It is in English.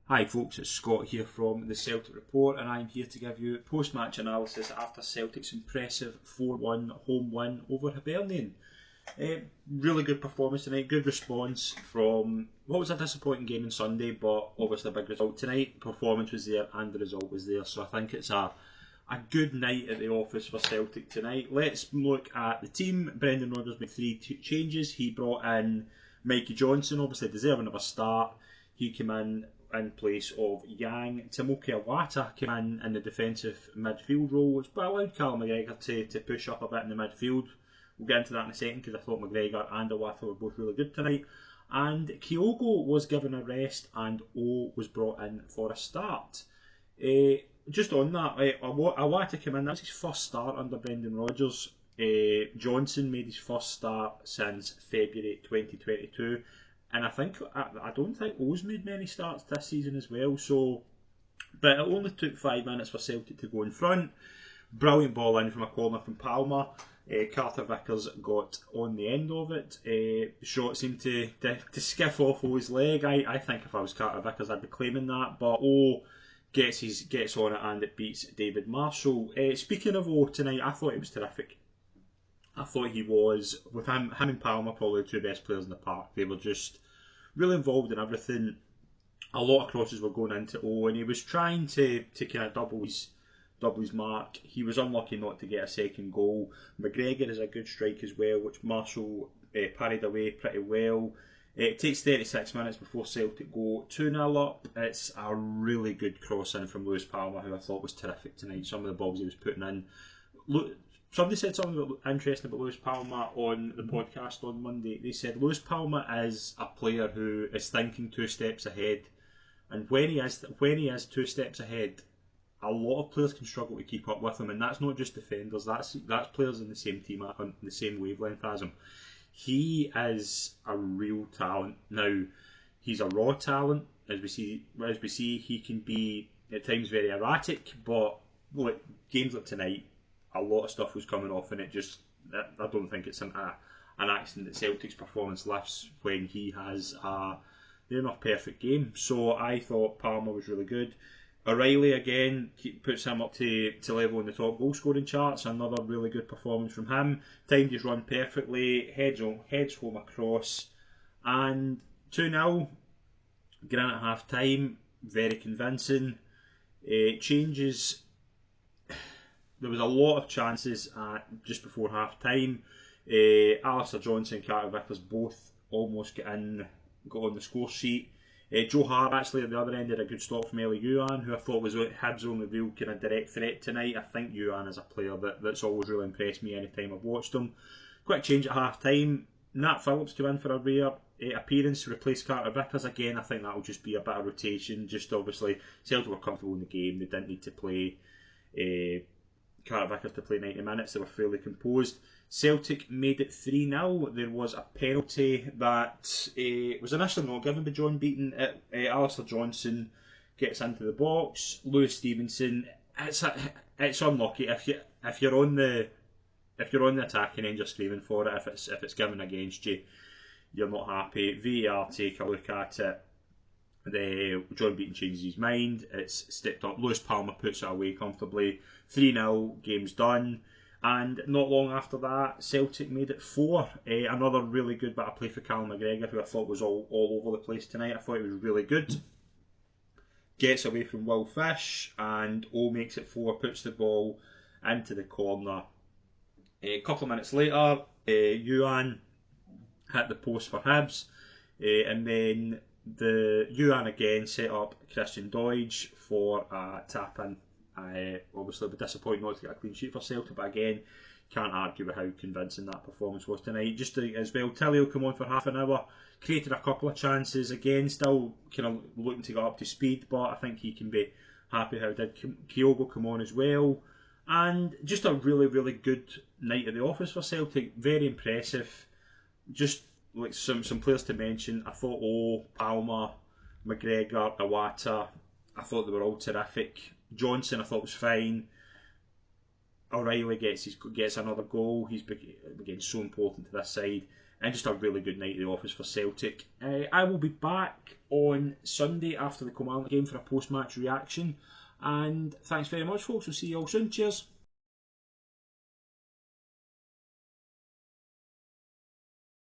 Hi folks, it's Scott here from the Celtic Report, and I'm here to give you post-match analysis after Celtic's impressive 4-1 home win over Hibernian. Really good performance tonight, good response from what was a disappointing game on Sunday, but obviously a big result tonight. The performance was there and the result was there, so I think it's a good night at the office for Celtic tonight. Let's look at the team. Brendan Rodgers made three changes. He brought in Mikey Johnson, obviously deserving of a start. He came in place of Yang. Timothy Awata came in the defensive midfield role, which allowed Callum McGregor to push up a bit in the midfield. We'll get into that in a second because I thought McGregor and Awata were both really good tonight. And Kyogo was given a rest and O was brought in for a start. Just on that, Awata came in, that was his first start under Brendan Rodgers. Johnson made his first start since February 2022. And I don't think O's made many starts this season as well. But it only took 5 minutes for Celtic to go in front. Brilliant ball in from a corner from Palmer. Carter Vickers got on the end of it. The shot seemed to skiff off O's leg. I think if I was Carter Vickers, I'd be claiming that. But O gets on it and it beats David Marshall. Speaking of O tonight, I thought he was terrific. I thought he was, with him and Palmer, probably the two best players in the park. They were just really involved in everything. A lot of crosses were going into O, and he was trying to kind of double his mark. He was unlucky not to get a second goal. McGregor is a good strike as well, which Marshall parried away pretty well. It takes 36 minutes before Celtic go 2-0 up. It's a really good cross in from Lewis Palmer, who I thought was terrific tonight. Some of the balls he was putting in. Somebody said something interesting about Lewis Palmer on the podcast on Monday. They said Lewis Palmer is a player who is thinking 2 steps ahead, and when he is 2 steps ahead, a lot of players can struggle to keep up with him, and that's not just defenders. That's players in the same team on the same wavelength as him. He is a real talent. Now, he's a raw talent, as we see. He can be at times very erratic, but games like tonight, a lot of stuff was coming off, and I don't think it's an accident that Celtic's performance lifts when he has a near enough perfect game. So I thought Palmer was really good. O'Reilly again puts him up to level in the top goal scoring charts. Another really good performance from him. Timed his run perfectly, heads home across, and 2-0. Grant at half time, very convincing. Changes. There was a lot of chances just before half time. Alistair Johnson and Carter Vickers both almost got on the score sheet. Joe Hart actually at the other end had a good stop from Eli Yuan, who I thought was Hibs' only real kind of direct threat tonight. I think Yuan is a player that's always really impressed me anytime I've watched him. Quick change at half time. Nat Phillips came in for a rare appearance to replace Carter Vickers. Again, I think that will just be a bit of rotation. Just obviously, Celtic were comfortable in the game. They didn't need to play Carter Vickers to play 90 minutes. They were fairly composed. Celtic made it 3-0. There was a penalty that was initially not given by John Beaton. Alistair Johnson gets into the box. Lewis Stevenson. It's unlucky if you're on the attacking end, you're screaming for it. If it's given against you, you're not happy. VAR take a look at it. John Beaton changes his mind. It's stepped up. Lewis Palmer puts it away comfortably. 3-0, game's done. And not long after that, Celtic made it 4. Another really good bit of play for Callum McGregor, who I thought was all over the place tonight. I thought he was really good. Gets away from Will Fish, and O makes it 4, puts the ball into the corner. A couple of minutes later, Yuan hit the post for Hibs, and then the Yuan again set up Christian Doidge for a tap-in. Obviously, a bit disappointing not to get a clean sheet for Celtic, but again, can't argue with how convincing that performance was tonight. Just as well, Tilly will come on for half an hour, created a couple of chances. Again, still kind of looking to get up to speed, but I think he can be happy how he did. Kyogo come on as well, and just a really, really good night at the office for Celtic. Very impressive. Just like some players to mention, I thought Palmer, McGregor, Awata, I thought they were all terrific. Johnson I thought was fine. O'Reilly gets another goal. He's again so important to this side. and just a really good night at the office for Celtic. I will be back on Sunday after the Kilmarnock game for a post-match reaction, and thanks very much, folks. We'll see you all soon. Cheers.